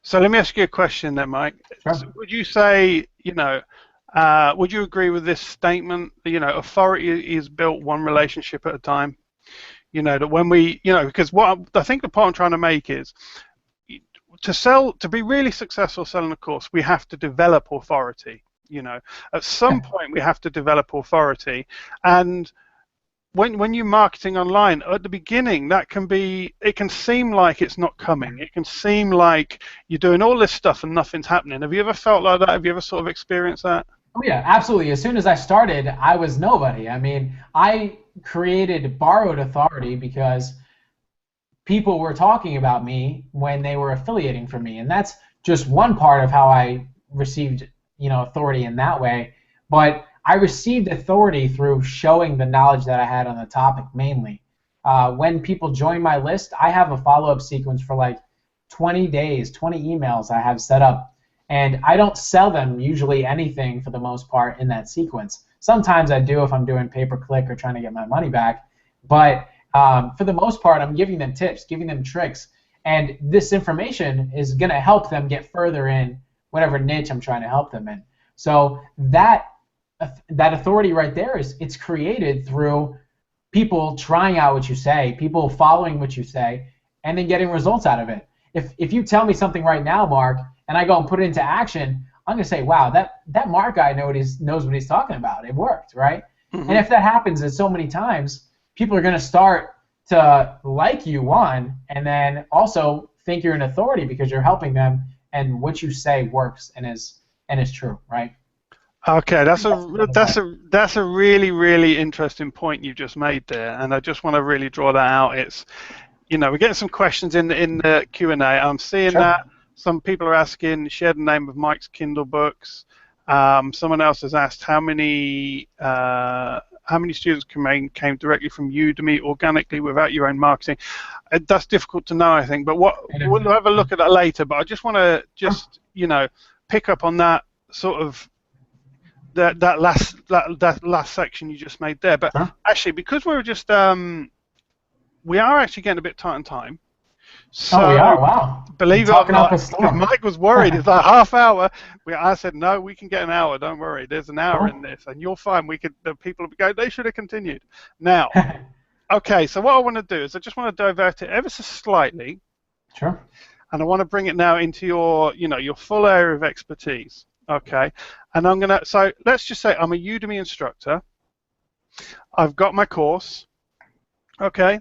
So let me ask you a question then, Mike. Sure. So would you say, would you agree with this statement? Authority is built one relationship at a time. That when we, because I think the point I'm trying to make is to be really successful selling a course, we have to develop authority. At some point we have to develop authority, and when you're marketing online at the beginning, it can seem like it's not coming. It can seem like you're doing all this stuff and nothing's happening. Have you ever felt like that? Have you ever sort of experienced that? Oh yeah, absolutely. As soon as I started, I was nobody. I mean, I created borrowed authority because people were talking about me when they were affiliating for me, and that's just one part of how I received, authority in that way. But I received authority through showing the knowledge that I had on the topic mainly. When people join my list, I have a follow-up sequence for like 20 days, 20 emails I have set up. And I don't sell them usually anything for the most part in that sequence. Sometimes I do if I'm doing pay-per-click or trying to get my money back. But for the most part, I'm giving them tips, giving them tricks. And this information is going to help them get further in whatever niche I'm trying to help them in. So that authority right there it's created through people trying out what you say, people following what you say, and then getting results out of it. If you tell me something right now, Mark, and I go and put it into action, I'm going to say, wow, that Mark guy knows what he's talking about. It worked, right? Mm-hmm. And if that happens so many times, people are going to start to like you, one, and then also think you're an authority because you're helping them, and what you say works and is true, right? Okay, that's a really, really interesting point you just made there, and I just want to really draw that out. It's, we're getting some questions in the Q&A. I'm seeing that some people are asking, share the name of Mike's Kindle books. Someone else has asked how many students came directly from Udemy organically without your own marketing. That's difficult to know, I think, but we'll have a look at that later. But I just want to pick up on that sort of that last section you just made there. But actually, because we are actually getting a bit tight on time. So, we are. Wow. Believe it or not, Mike was worried. It's like half hour. I said, no, we can get an hour. Don't worry. There's an hour in this, and you'll find the people will go, they should have continued. Now, okay, so what I want to do is I just want to divert it ever so slightly. Sure. And I want to bring it now into your full area of expertise. Okay. And so let's just say I'm a Udemy instructor. I've got my course. Okay.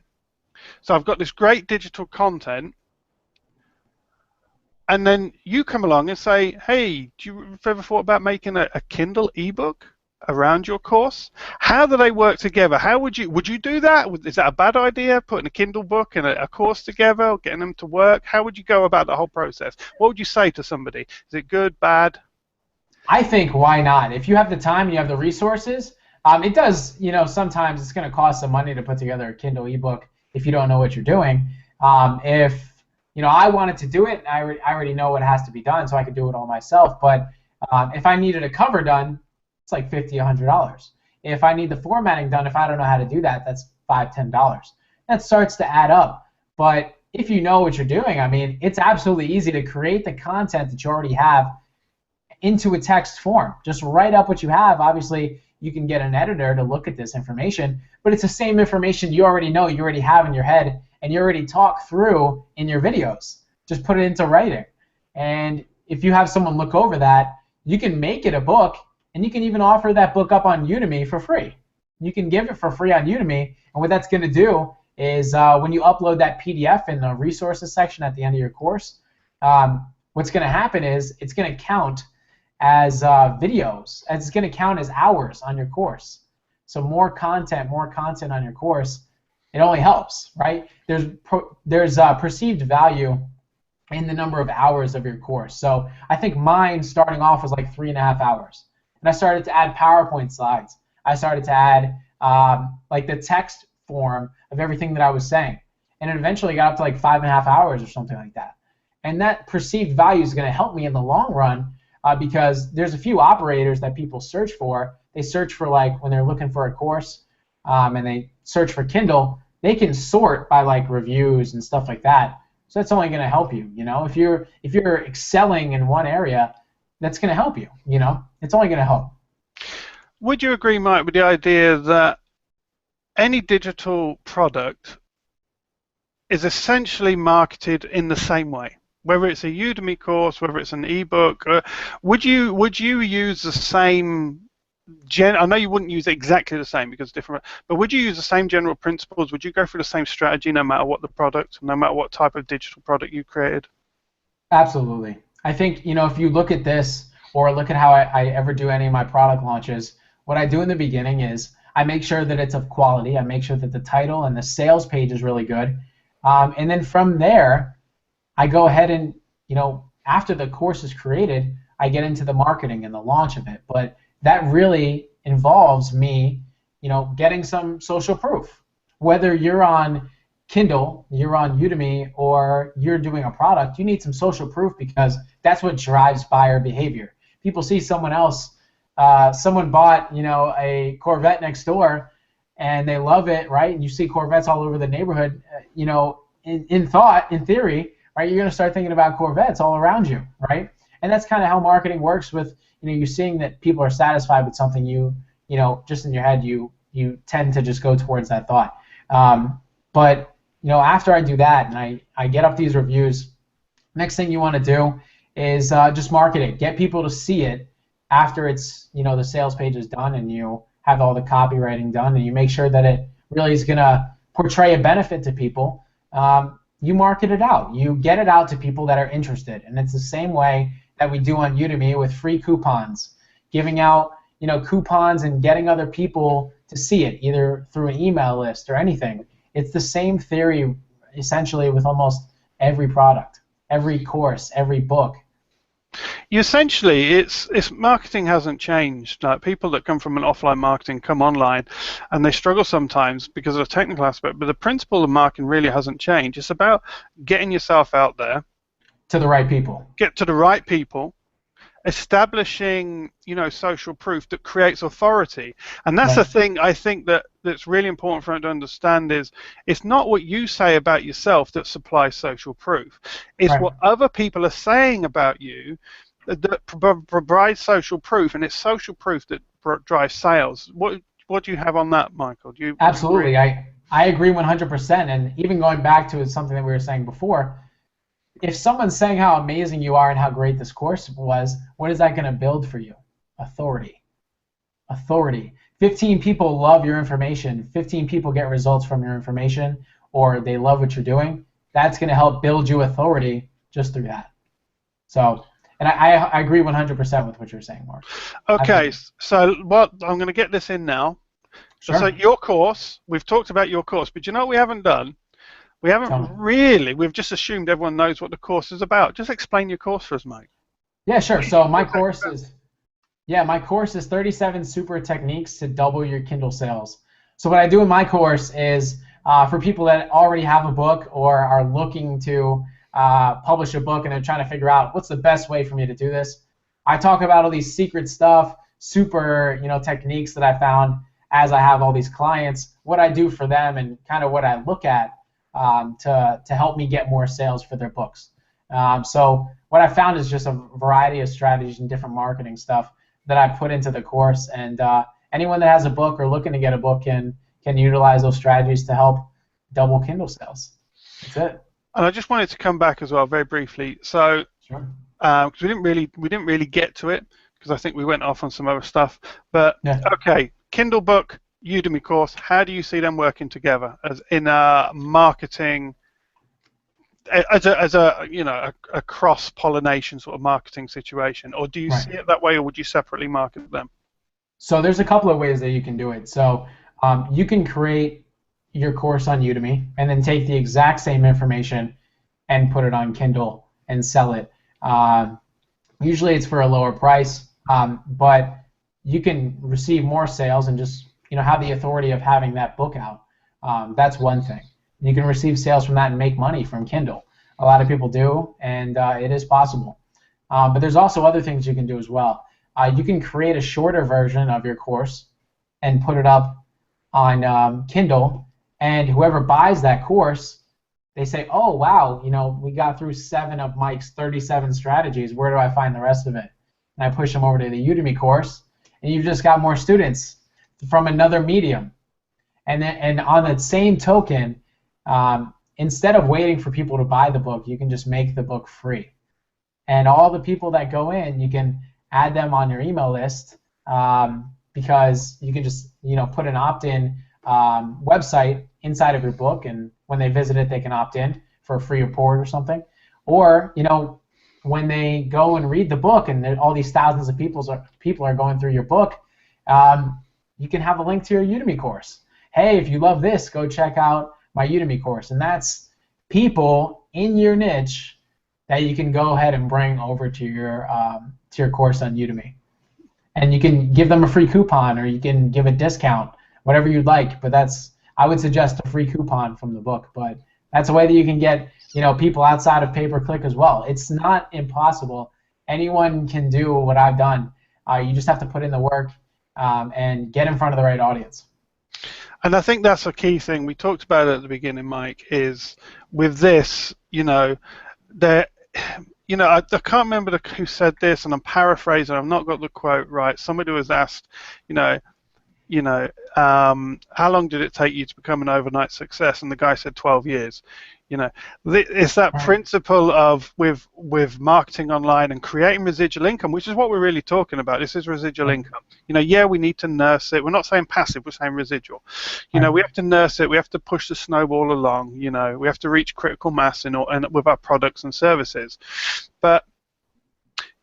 So I've got this great digital content, and then you come along and say, hey, do you ever thought about making a Kindle ebook around your course? How do they work together? How would you do that? Is that a bad idea, putting a Kindle book and a course together, getting them to work? How would you go about the whole process? What would you say to somebody? Is it good, bad? I think why not? If you have the time and you have the resources, it does, sometimes it's going to cost some money to put together a Kindle ebook if you don't know what you're doing. If I wanted to do it, I already know what has to be done, so I could do it all myself. But if I needed a cover done, it's like $50, $100. If I need the formatting done, if I don't know how to do that, that's $5, $10. That starts to add up. But if you know what you're doing, I mean, it's absolutely easy to create the content that you already have into a text form. Just write up what you have. Obviously, you can get an editor to look at this information, but it's the same information you already know, you already have in your head, and you already talk through in your videos. Just put it into writing. And if you have someone look over that, you can make it a book, and you can even offer that book up on Udemy for free. You can give it for free on Udemy, and what that's going to do is when you upload that PDF in the resources section at the end of your course, what's going to happen is it's going to count as videos. It's going to count as hours on your course. So more content on your course, it only helps, right? There's perceived value in the number of hours of your course. So I think mine starting off was like 3.5 hours. And I started to add PowerPoint slides. I started to add like the text form of everything that I was saying. And it eventually got up to like 5.5 hours or something like that. And that perceived value is going to help me in the long run because there's a few operators that people search for. They search for, like, when they're looking for a course and they search for Kindle, they can sort by like reviews and stuff like that. So that's only going to help you. You know, if you're excelling in one area, that's going to help you. You know, it's only going to help. Would you agree, Mike, with the idea that any digital product is essentially marketed in the same way? Whether it's a Udemy course, whether it's an ebook, would you use the same? I know you wouldn't use exactly the same because it's different, but would you use the same general principles? Would you go through the same strategy no matter what the product, no matter what type of digital product you created? Absolutely. I think, you know, if you look at this or look at how I ever do any of my product launches, what I do in the beginning is I make sure that it's of quality. I make sure that the title and the sales page is really good. And then from there, I go ahead and, you know, after the course is created, I get into the marketing and the launch of it. But that really involves me, you know, getting some social proof. Whether you're on Kindle, you're on Udemy, or you're doing a product, you need some social proof because that's what drives buyer behavior. People see someone else, someone bought, you know, a Corvette next door, and they love it, right? And you see Corvettes all over the neighborhood, you know, in theory, right? You're going to start thinking about Corvettes all around you, right? And that's kind of how marketing works with, you know, you're seeing that people are satisfied with something, you know, just in your head, you tend to just go towards that thought. But, you know, after I do that and I get up these reviews, next thing you want to do is just market it. Get people to see it after it's, you know, the sales page is done and you have all the copywriting done and you make sure that it really is going to portray a benefit to people. You market it out. You get it out to people that are interested. And it's the same way that we do on Udemy with free coupons, giving out, you know, coupons and getting other people to see it, either through an email list or anything. It's the same theory, essentially, with almost every product, every course, every book. Essentially, it's marketing hasn't changed. Like, people that come from an offline marketing come online, and they struggle sometimes because of the technical aspect. But the principle of marketing really hasn't changed. It's about getting yourself out there to the right people. Get to the right people, establishing, you know, social proof that creates authority. And that's the thing I think that's really important for them to understand is it's not what you say about yourself that supplies social proof. It's what other people are saying about you that provides social proof, and it's social proof that drives sales. What do you have on that, Michael? Do you Absolutely. I agree 100%. And even going back to something that we were saying before, if someone's saying how amazing you are and how great this course was, what is that going to build for you? Authority. Authority. 15 people love your information. 15 people get results from your information, or they love what you're doing. That's going to help build you authority just through that. So, and I agree 100% with what you're saying, Mark. Okay, so what I'm going to get this in now. Sure. So your course, we've talked about your course, but you know what we haven't done? We haven't really, we've just assumed everyone knows what the course is about. Just explain your course for us, Mike. Yeah, sure. So my course is 37 super techniques to double your Kindle sales. So what I do in my course is for people that already have a book or are looking to publish a book and they're trying to figure out what's the best way for me to do this. I talk about all these secret stuff, super, you know, techniques that I found as I have all these clients, what I do for them and kind of what I look at to help me get more sales for their books. So what I found is just a variety of strategies and different marketing stuff that I put into the course, and anyone that has a book or looking to get a book can utilize those strategies to help double Kindle sales. That's it. And I just wanted to come back as well very briefly. So, Sure. Because we didn't really get to it because I think we went off on some other stuff. But Yeah. Okay, Kindle book, Udemy course. How do you see them working together as in a marketing, as a you know a cross-pollination sort of marketing situation, or do you see it that way, or would you separately market them? So there's a couple of ways that you can do it. So you can create your course on Udemy and then take the exact same information and put it on Kindle and sell it. Usually it's for a lower price, but you can receive more sales and just have the authority of having that book out. That's one thing. You can receive sales from that and make money from Kindle. A lot of people do, and it is possible. But there's also other things you can do as well. You can create a shorter version of your course and put it up on Kindle, and whoever buys that course, they say, oh, wow, we got through 7 of Mike's 37 strategies. Where do I find the rest of it? And I push them over to the Udemy course, and you've just got more students from another medium. And on that same token, instead of waiting for people to buy the book, you can just make the book free. And all the people that go in, you can add them on your email list, because you can just put an opt-in website inside of your book, and when they visit it, they can opt in for a free report or something. Or when they go and read the book, and all these thousands of people are going through your book, you can have a link to your Udemy course. Hey, if you love this, go check out my Udemy course. And that's people in your niche that you can go ahead and bring over to your course on Udemy. And you can give them a free coupon, or you can give a discount, whatever you'd like. But I would suggest a free coupon from the book. But that's a way that you can get people outside of pay-per-click as well. It's not impossible. Anyone can do what I've done. You just have to put in the work and get in front of the right audience. And I think that's a key thing. We talked about it at the beginning, Mike, is with this, I can't remember who said this, and I'm paraphrasing. I've not got the quote right. Somebody was asked, how long did it take you to become an overnight success? And the guy said 12 years. It's that principle of with marketing online and creating residual income, which is what we're really talking about. This is residual income. Yeah, we need to nurse it. We're not saying passive, we're saying residual. We have to nurse it. We have to push the snowball along. We have to reach critical mass and with our products and services. But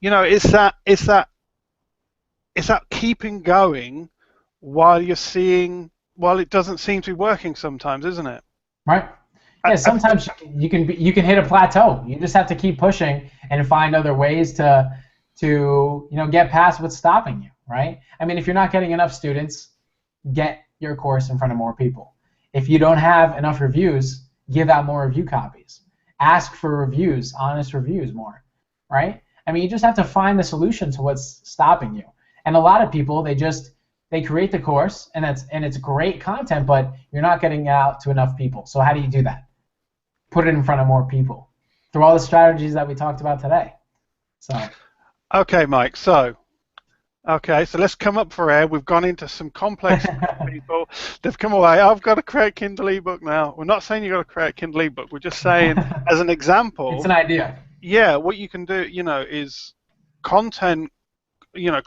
it's that keeping going while it doesn't seem to be working sometimes, isn't it? Right. Yeah, sometimes you can hit a plateau. You just have to keep pushing and find other ways to get past what's stopping you, right? I mean, if you're not getting enough students, get your course in front of more people. If you don't have enough reviews, give out more review copies. Ask for reviews, honest reviews more, right? I mean, you just have to find the solution to what's stopping you. And a lot of people, they create the course, and it's great content, but you're not getting it out to enough people. So how do you do that? Put it in front of more people through all the strategies that we talked about today. So. Okay, Mike. So let's come up for air. We've gone into some complex people. They've come away. I've got to create a Kindle ebook now. We're not saying you've got to create a Kindle ebook. We're just saying, as an example. It's an idea. Yeah, what you can do, is content.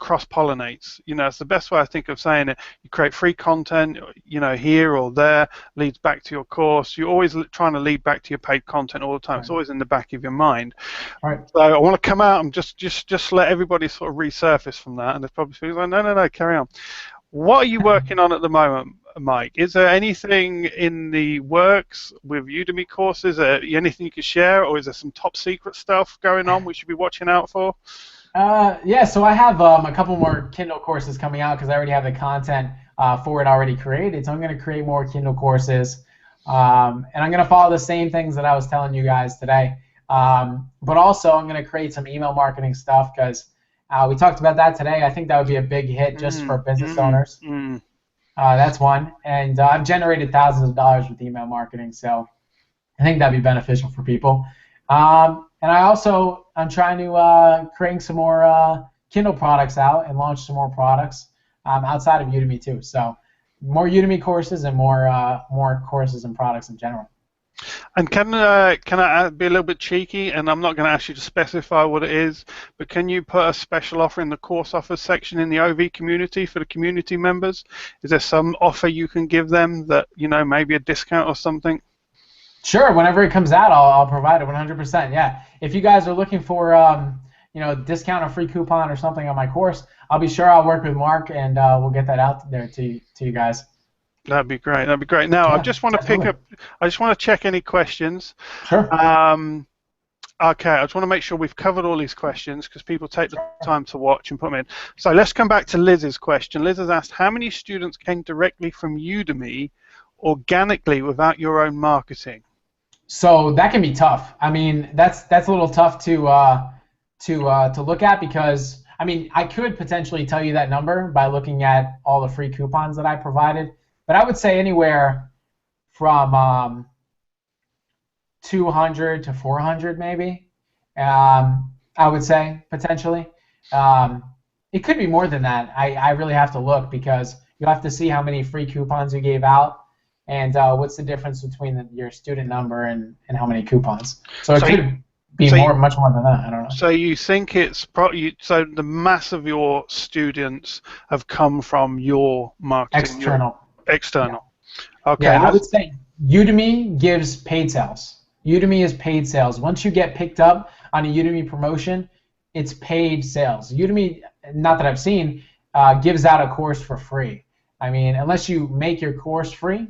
Cross-pollinates. It's the best way I think of saying it. You create free content, here or there, leads back to your course. You're always trying to lead back to your paid content all the time. Right. It's always in the back of your mind. Right. So I want to come out and just let everybody sort of resurface from that. And there's probably people like, no, carry on. What are you working on at the moment, Mike? Is there anything in the works with Udemy courses? Anything you could share, or is there some top secret stuff going on we should be watching out for? Yeah, so I have a couple more Kindle courses coming out because I already have the content for it already created. So I'm going to create more Kindle courses, and I'm going to follow the same things that I was telling you guys today. But also I'm going to create some email marketing stuff because we talked about that today. I think that would be a big hit just for business owners. That's one. And I've generated thousands of dollars with email marketing, so I think that'd be beneficial for people. And I'm trying to create some more Kindle products out and launch some more products outside of Udemy too. So more Udemy courses and more courses and products in general. And can I be a little bit cheeky? And I'm not going to ask you to specify what it is, but can you put a special offer in the course offers section in the OVEE community for the community members? Is there some offer you can give them that maybe a discount or something? Sure, whenever it comes out, I'll provide it 100%. Yeah, if you guys are looking for discount or free coupon or something on my course, I'll be sure I'll work with Mark and we'll get that out there to you guys. That'd be great. That'd be great. Now, yeah, I just want to check any questions. Sure. Okay, I just want to make sure we've covered all these questions because people take the time to watch and put them in. So let's come back to Liz's question. Liz has asked, how many students came directly from Udemy organically without your own marketing? So that can be tough. I mean, that's a little tough to look at because I mean I could potentially tell you that number by looking at all the free coupons that I provided, but I would say anywhere from 200 to 400 maybe. I would say potentially. It could be more than that. I really have to look because you have to see how many free coupons you gave out and what's the difference between your student number and how many coupons. So it could be much more than that. I don't know. So you think it's probably so the mass of your students have come from your marketing? External. Yeah. Okay. Yeah, I would say Udemy gives paid sales. Udemy is paid sales. Once you get picked up on a Udemy promotion, it's paid sales. Udemy, not that I've seen, gives out a course for free. I mean, unless you make your course free,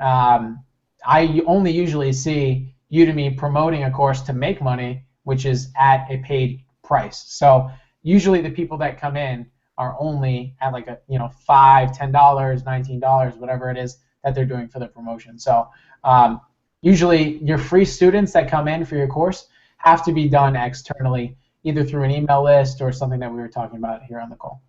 I only usually see Udemy promoting a course to make money, which is at a paid price. So usually the people that come in are only at like a $5, $10, $19, whatever it is that they're doing for the promotion. So usually your free students that come in for your course have to be done externally, either through an email list or something that we were talking about here on the call.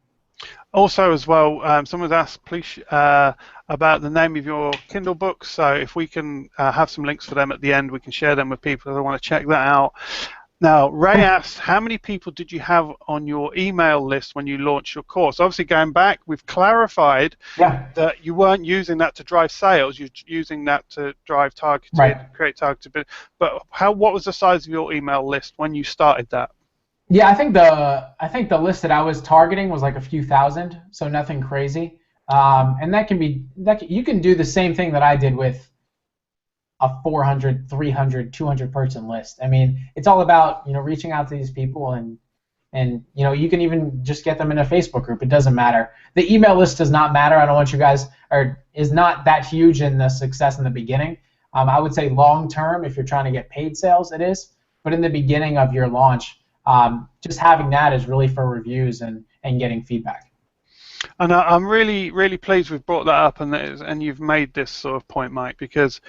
Also, as well, someone's asked, please, about the name of your Kindle books. So if we can have some links for them at the end, we can share them with people that want to check that out. Now, Ray asks, how many people did you have on your email list when you launched your course? Obviously, going back, we've clarified that you weren't using that to drive sales. You're using that to drive targeted, create targeted. But what was the size of your email list when you started that? Yeah, I think the list that I was targeting was like a few thousand, so nothing crazy. And you can do the same thing that I did with a 400, 300, 200 person list. I mean, it's all about reaching out to these people and you can even just get them in a Facebook group. It doesn't matter. The email list does not matter. I don't want you guys is not that huge in the success in the beginning. I would say long term, if you're trying to get paid sales, it is. But in the beginning of your launch, just having that is really for reviews and getting feedback. And I'm really, really pleased we've brought that up and you've made this sort of point, Mike, because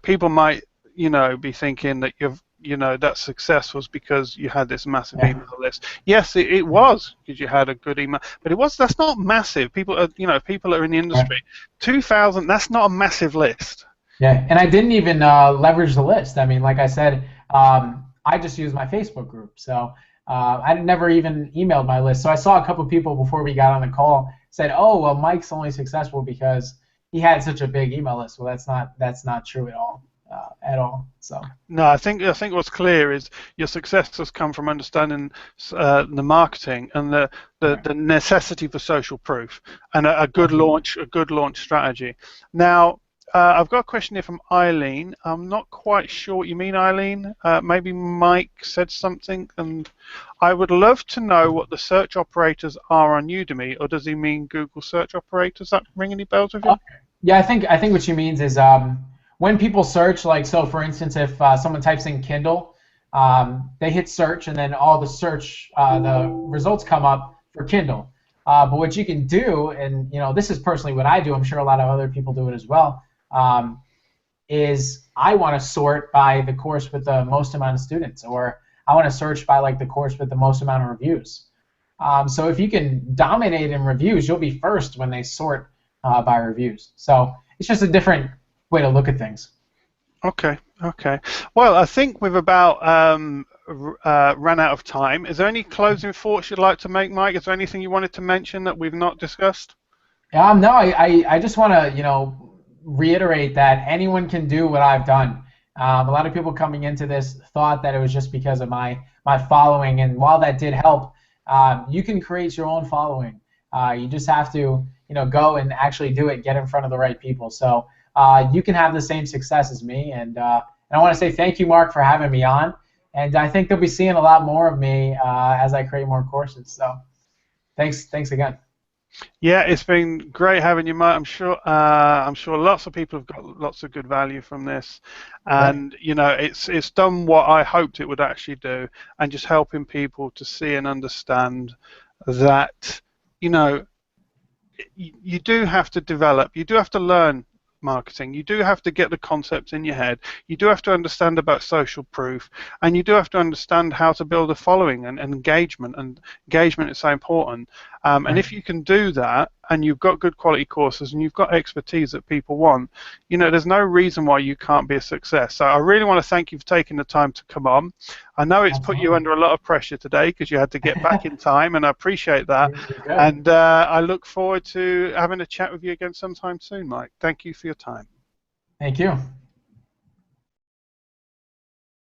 people might be thinking that that success was because you had this massive email list. Yes, it was because you had a good email, but that's not massive. People are people are in the industry. 2,000, that's not a massive list. Yeah, and I didn't even leverage the list. I mean, like I said, I just used my Facebook group, so I never even emailed my list. So I saw a couple of people before we got on the call said, "Oh, well, Mike's only successful because he had such a big email list." Well, that's not true at all. So no, I think what's clear is your success has come from understanding the marketing and the necessity for social proof and a good launch strategy. Now, I've got a question here from Eileen. I'm not quite sure what you mean, Eileen. Maybe Mike said something, and I would love to know what the search operators are on Udemy, or does he mean Google search operators? Does that ring any bells with you? Yeah, I think what she means is when people search, like so for instance, if someone types in Kindle, they hit search, and then all the search the results come up for Kindle. But what you can do, and this is personally what I do, I'm sure a lot of other people do it as well. Is I want to sort by the course with the most amount of students, or I want to search by like the course with the most amount of reviews. So if you can dominate in reviews, you'll be first when they sort by reviews. So it's just a different way to look at things. Okay. Well, I think we've about run out of time. Is there any closing thoughts you'd like to make, Mike? Is there anything you wanted to mention that we've not discussed? No, I just want to reiterate that anyone can do what I've done. A lot of people coming into this thought that it was just because of my following, and while that did help, you can create your own following. You just have to go and actually do it, get in front of the right people. So you can have the same success as me, and I want to say thank you, Mark, for having me on, and I think they'll be seeing a lot more of me as I create more courses. So thanks again. Yeah, it's been great having you, Mike. I'm sure lots of people have got lots of good value from this, Great. and it's done what I hoped it would actually do, and just helping people to see and understand that you know you do have to develop, you do have to learn marketing, you do have to get the concepts in your head, you do have to understand about social proof, and you do have to understand how to build a following and engagement. And engagement is so important. And Right. if you can do that, and you've got good quality courses, and you've got expertise that people want, there's no reason why you can't be a success. So I really want to thank you for taking the time to come on. I know it's put you Absolutely. under a lot of pressure today because you had to get back in time, and I appreciate that. You're good. And I look forward to having a chat with you again sometime soon, Mike. Thank you for your time. Thank you.